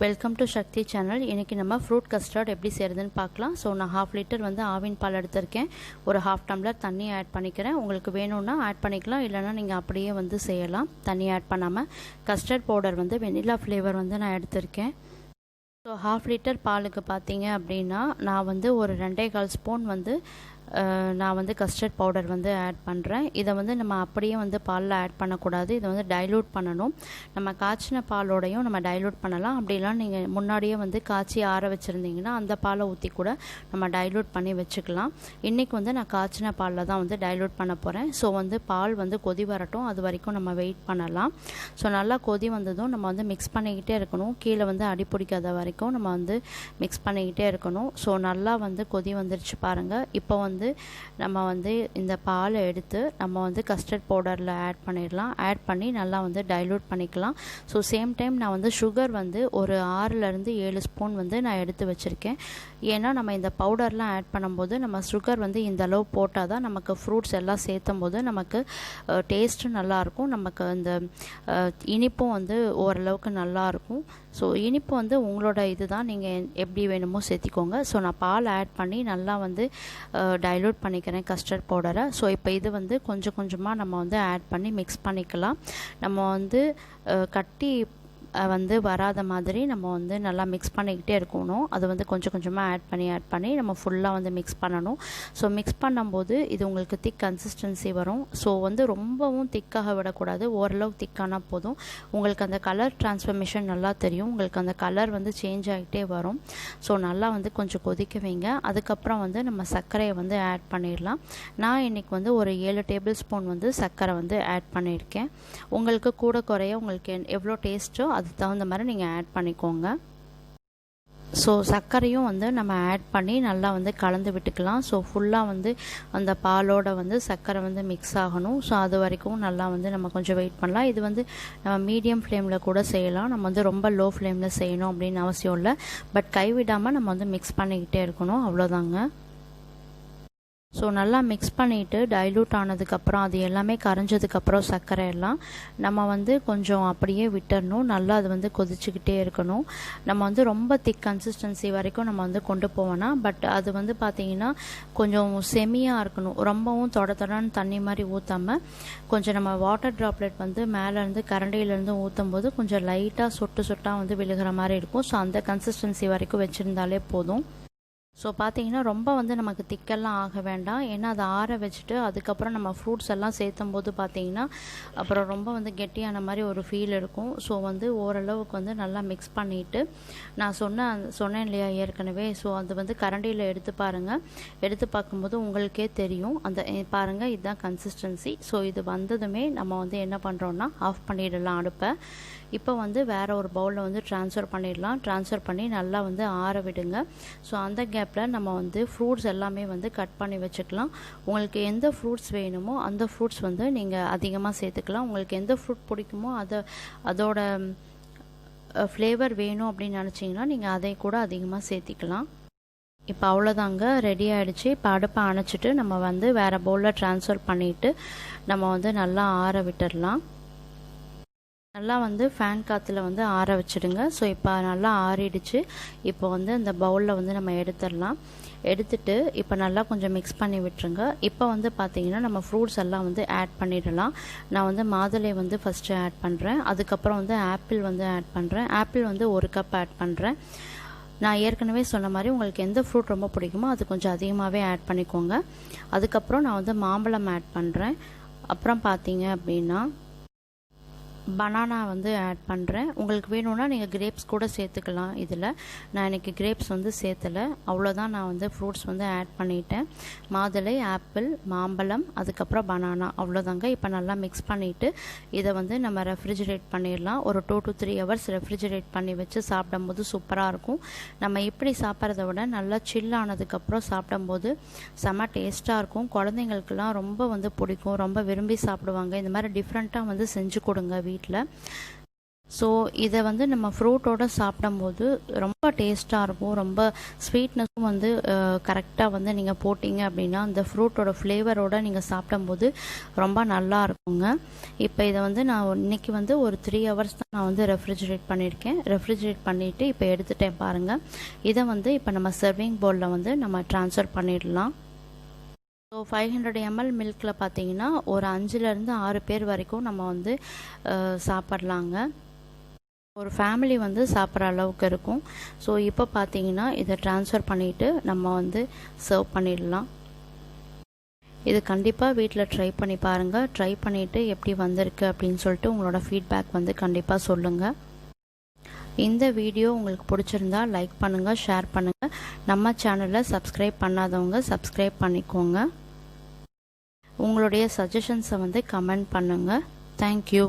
Welcome to Sakthi channel. இன்றைக்கி நம்ம fruit custard எப்படி செய்கிறதுன்னு பார்க்கலாம். ஸோ நான் 1/2 லிட்டர் வந்து ஆவின் பால் எடுத்திருக்கேன். ஒரு 1/2 டம்ளர் தண்ணி ஆட் பண்ணிக்கிறேன். உங்களுக்கு வேணும்னா ஆட் பண்ணிக்கலாம், இல்லைனா நீங்கள் அப்படியே வந்து செய்யலாம் தண்ணி ஆட் பண்ணாமல். கஸ்டர்ட் பவுடர் வந்து வெனிலா ஃப்ளேவர் வந்து நான் எடுத்திருக்கேன். ஸோ 1/2 லிட்டர் பாலுக்கு பார்த்தீங்க அப்படின்னா நான் வந்து ஒரு 2.25 ஸ்பூன் வந்து நான் வந்து கஸ்டர்ட் பவுடர் வந்து ஆட் பண்ணுறேன். இதை வந்து நம்ம அப்படியே வந்து பாலில் ஆட் பண்ணக்கூடாது, இதை வந்து டைலூட் பண்ணணும். நம்ம காய்ச்சின பாலோடையும் நம்ம டைலூட் பண்ணலாம். அப்படிலாம் நீங்கள் முன்னாடியே வந்து காய்ச்சி ஆற வச்சுருந்தீங்கன்னா அந்த பாலை ஊற்றி கூட நம்ம டைலூட் பண்ணி வச்சுக்கலாம். இன்றைக்கி வந்து நான் காய்ச்சின பாலில் தான் வந்து டைலூட் பண்ண போகிறேன். ஸோ வந்து பால் வந்து கொதி வரட்டும், அது வரைக்கும் நம்ம வெயிட் பண்ணலாம். ஸோ நல்லா கொதி வந்ததும் நம்ம வந்து மிக்ஸ் பண்ணிக்கிட்டே இருக்கணும். கீழே வந்து அடி பிடிக்காத வரைக்கும் நம்ம வந்து மிக்ஸ் பண்ணிக்கிட்டே இருக்கணும். ஸோ நல்லா வந்து கொதி வந்துருச்சு பாருங்கள். இப்போ வந்து நம்ம வந்து இந்த பாலை எடுத்து நம்ம வந்து கஸ்டர்ட் பவுடரில் ஆட் பண்ணிடலாம். ஆட் பண்ணி நல்லா வந்து டைலூட் பண்ணிக்கலாம். ஸோ சேம் டைம் நான் வந்து சுகர் வந்து ஒரு 6லேருந்து 7 ஸ்பூன் வந்து நான் எடுத்து வச்சுருக்கேன். ஏன்னா நம்ம இந்த பவுடர்லாம் ஆட் பண்ணும்போது நம்ம சுகர் வந்து இந்த அளவு போட்டால் தான் நமக்கு ஃப்ரூட்ஸ் எல்லாம் சேர்த்தும் போது நமக்கு டேஸ்ட்டும் நல்லாயிருக்கும், நமக்கு அந்த இனிப்பும் வந்து ஓரளவுக்கு நல்லாயிருக்கும். ஸோ இனிப்பு வந்து உங்களோட இது தான், நீங்கள் எப்படி வேணுமோ சேர்த்திக்கோங்க. ஸோ நான் பால் ஆட் பண்ணி நல்லா வந்து டைலூட் பண்ணிக்கிறேன் கஸ்டர்ட் பவுடரை. ஸோ இப்போ இது வந்து கொஞ்சம் கொஞ்சமாக நம்ம வந்து ஆட் பண்ணி மிக்ஸ் பண்ணிக்கலாம். நம்ம வந்து கட்டி வந்து வராத மாதிரி நம்ம வந்து நல்லா மிக்ஸ் பண்ணிக்கிட்டே இருக்கணும். அது வந்து கொஞ்சம் கொஞ்சமாக ஆட் பண்ணி நம்ம ஃபுல்லாக வந்து மிக்ஸ் பண்ணணும். ஸோ மிக்ஸ் பண்ணும்போது இது உங்களுக்கு திக் கன்சிஸ்டன்சி வரும். ஸோ வந்து ரொம்பவும் திக்காக விடக்கூடாது, ஓரளவுக்கு திக்கானா போதும். உங்களுக்கு அந்த கலர் டிரான்ஸ்ஃபர்மேஷன் நல்லா தெரியும், உங்களுக்கு அந்த கலர் வந்து சேஞ்ச் ஆகிட்டே வரும். ஸோ நல்லா வந்து கொஞ்சம் கொதிக்க வைங்க. அதுக்கப்புறம் வந்து நம்ம சர்க்கரையை வந்து ஆட் பண்ணிடலாம். நான் இன்றைக்கி வந்து ஒரு 7 டேபிள் ஸ்பூன் வந்து சர்க்கரை வந்து ஆட் பண்ணியிருக்கேன். உங்களுக்கு கூட குறைய உங்களுக்கு எவ்வளோ டேஸ்ட்டோ அது தகுந்த மாதிரி நீங்கள் ஆட் பண்ணிக்கோங்க. ஸோ சர்க்கரையும் வந்து நம்ம ஆட் பண்ணி நல்லா வந்து கலந்து விட்டுக்கலாம். ஸோ ஃபுல்லாக வந்து அந்த பாலோட வந்து சர்க்கரை வந்து மிக்ஸ் ஆகணும். ஸோ அது வரைக்கும் நல்லா வந்து நம்ம கொஞ்சம் வெயிட் பண்ணலாம். இது வந்து நம்ம மீடியம் ஃப்ளேமில் கூட செய்யலாம், நம்ம வந்து ரொம்ப லோ ஃப்ளேமில் செய்யணும் அப்படின்னு அவசியம் இல்லை. பட் கைவிடாமல் நம்ம வந்து மிக்ஸ் பண்ணிக்கிட்டே இருக்கணும், அவ்வளோதாங்க. ஸோ நல்லா மிக்ஸ் பண்ணிவிட்டு டைலூட் ஆனதுக்கப்புறம் அது எல்லாமே கரைஞ்சதுக்கப்புறம் சர்க்கரை எல்லாம் நம்ம வந்து கொஞ்சம் அப்படியே விட்டுறணும். நல்லா அது வந்து கொதிச்சுக்கிட்டே இருக்கணும். நம்ம வந்து ரொம்ப திக் கன்சிஸ்டன்சி வரைக்கும் நம்ம வந்து கொண்டு போவோம்னா, பட் அது வந்து பார்த்திங்கன்னா கொஞ்சம் செமியாக இருக்கணும். ரொம்பவும் தொடன்னு தண்ணி மாதிரி ஊற்றாமல் கொஞ்சம் நம்ம வாட்டர் ட்ராப்லெட் வந்து மேலேருந்து கரண்டியிலேருந்து ஊற்றும் போது கொஞ்சம் லைட்டாக சொட்டாக வந்து விழுகிற மாதிரி இருக்கும். ஸோ அந்த கன்சிஸ்டன்சி வரைக்கும் வச்சுருந்தாலே போதும். ஸோ பார்த்தீங்கன்னா ரொம்ப வந்து நமக்கு திக்கெல்லாம் ஆக வேண்டாம், ஏன்னா அதை ஆற வச்சுட்டு அதுக்கப்புறம் நம்ம ஃப்ரூட்ஸ் எல்லாம் சேர்த்தும் போது பார்த்தீங்கன்னா அப்புறம் ரொம்ப வந்து கெட்டியான மாதிரி ஒரு ஃபீல் இருக்கும். ஸோ வந்து ஓரளவுக்கு வந்து நல்லா மிக்ஸ் பண்ணிவிட்டு நான் சொன்னேன் இல்லையா ஏற்கனவே, ஸோ அது வந்து கரண்டியில் எடுத்து பாருங்கள். எடுத்து பார்க்கும்போது உங்களுக்கே தெரியும், அந்த பாருங்கள் இதுதான் கன்சிஸ்டன்சி. ஸோ இது வந்ததுமே நம்ம வந்து என்ன பண்ணுறோன்னா ஆஃப் பண்ணிடலாம் அடுப்பை. இப்போ வந்து வேறு ஒரு பவுலில் வந்து ட்ரான்ஸ்ஃபர் பண்ணிடலாம். ட்ரான்ஸ்ஃபர் பண்ணி நல்லா வந்து ஆற விடுங்க. ஸோ அந்த கேப்பில் நம்ம வந்து ஃப்ரூட்ஸ் எல்லாமே வந்து கட் பண்ணி வச்சுக்கலாம். உங்களுக்கு எந்த ஃப்ரூட்ஸ் வேணுமோ அந்த ஃப்ரூட்ஸ் வந்து நீங்கள் அதிகமாக சேர்த்துக்கலாம். உங்களுக்கு எந்த ஃப்ரூட் பிடிக்குமோ அதோட ஃப்ளேவர் வேணும் அப்படின்னு நினச்சிங்கன்னா நீங்கள் அதை கூட அதிகமாக சேர்த்திக்கலாம். இப்போ அவ்வளோதாங்க, ரெடி ஆகிடுச்சு. இப்போ அடுப்பை அணைச்சிட்டு நம்ம வந்து வேறு பவுலில் ட்ரான்ஸ்ஃபர் பண்ணிவிட்டு நம்ம வந்து நல்லா ஆற விட்டுடலாம். நல்லா வந்து ஃபேன் காற்றுல வந்து ஆற வச்சுடுங்க. ஸோ இப்போ நல்லா ஆறிடுச்சு. இப்போ வந்து இந்த பவுலில் வந்து நம்ம எடுத்துடலாம். எடுத்துட்டு இப்போ நல்லா கொஞ்சம் மிக்ஸ் பண்ணி விட்டுருங்க. இப்போ வந்து பார்த்திங்கன்னா நம்ம ஃப்ரூட்ஸ் எல்லாம் வந்து ஆட் பண்ணிடலாம். நான் வந்து மாதுளை வந்து ஃபஸ்ட்டு ஆட் பண்ணுறேன். அதுக்கப்புறம் வந்து ஆப்பிள் வந்து ஆட் பண்ணுறேன். ஆப்பிள் வந்து 1 கப் ஆட் பண்ணுறேன். நான் ஏற்கனவே சொன்ன மாதிரி உங்களுக்கு எந்த ஃப்ரூட் ரொம்ப பிடிக்குமோ அது கொஞ்சம் அதிகமாகவே ஆட் பண்ணிக்கோங்க. அதுக்கப்புறம் நான் வந்து மாம்பழம் ஆட் பண்ணுறேன். அப்புறம் பார்த்தீங்க அப்படின்னா பனானா வந்து ஆட் பண்ணுறேன். உங்களுக்கு வேணும்னா நீங்கள் கிரேப்ஸ் கூட சேர்த்துக்கலாம். இதில் நான் இன்றைக்கி கிரேப்ஸ் வந்து சேர்த்தலை, அவ்வளோதான். நான் வந்து ஃப்ரூட்ஸ் வந்து ஆட் பண்ணிட்டேன். மாதுளை, ஆப்பிள், மாம்பழம், அதுக்கப்புறம் பனானா, அவ்வளோதாங்க. இப்போ நல்லா மிக்ஸ் பண்ணிவிட்டு இதை வந்து நம்ம ரெஃப்ரிஜரேட் பண்ணிடலாம். ஒரு 2 to 3 ஹவர்ஸ் ரெஃப்ரிஜரேட் பண்ணி வச்சு சாப்பிடும்போது சூப்பராக இருக்கும். நம்ம இப்படி சாப்பிட்றத விட நல்லா சில் ஆனதுக்கப்புறம் சாப்பிடும்போது செம்ம டேஸ்ட்டாக இருக்கும். குழந்தைங்களுக்கெல்லாம் ரொம்ப வந்து பிடிக்கும், ரொம்ப விரும்பி சாப்பிடுவாங்க. இந்த மாதிரி டிஃப்ரெண்ட்டாக வந்து செஞ்சு கொடுங்க வீட்டில். ஸோ இதை வந்து நம்ம ஃப்ரூட்டோடு சாப்பிடும்போது ரொம்ப டேஸ்ட்டாக இருக்கும். ரொம்ப ஸ்வீட்னஸும் வந்து கரெக்டாக வந்து நீங்கள் போட்டிங்க அப்படின்னா அந்த ஃப்ரூட்டோட ஃப்ளேவரோடு நீங்கள் சாப்பிடும்போது ரொம்ப நல்லா இருக்குங்க. இப்போ இதை வந்து நான் இன்றைக்கி வந்து ஒரு 3 ஹவர்ஸ் தான் நான் வந்து ரெஃப்ரிஜரேட் பண்ணியிருக்கேன். ரெஃப்ரிஜரேட் பண்ணிவிட்டு இப்போ எடுத்துட்டேன் பாருங்கள். இதை வந்து இப்போ நம்ம சர்விங் பவுலில் வந்து நம்ம ட்ரான்ஸ்ஃபர் பண்ணிடலாம். ஸோ 500 ml மில்கில் பார்த்தீங்கன்னா ஒரு 5லேருந்து 6 பேர் வரைக்கும் நம்ம வந்து சாப்பிட்லாங்க. ஒரு ஃபேமிலி வந்து சாப்பிட்ற அளவுக்கு இருக்கும். ஸோ இப்போ பார்த்தீங்கன்னா இதை ட்ரான்ஸ்ஃபர் பண்ணிவிட்டு நம்ம வந்து சர்வ் பண்ணிடலாம். இது கண்டிப்பாக வீட்டில் ட்ரை பண்ணி பாருங்கள். ட்ரை பண்ணிவிட்டு எப்படி வந்திருக்கு அப்படின்னு சொல்லிட்டு உங்களோட ஃபீட்பேக் வந்து கண்டிப்பாக சொல்லுங்கள். இந்த வீடியோ உங்களுக்கு பிடிச்சிருந்தா லைக் பண்ணுங்கள், ஷேர் பண்ணுங்கள். நம்ம சேனலை சப்ஸ்கிரைப் பண்ணாதவங்க சப்ஸ்கிரைப் பண்ணிக்கோங்க. உங்களுடைய சஜஷன்ஸை வந்து கமெண்ட் பண்ணுங்கள். தேங்க்யூ.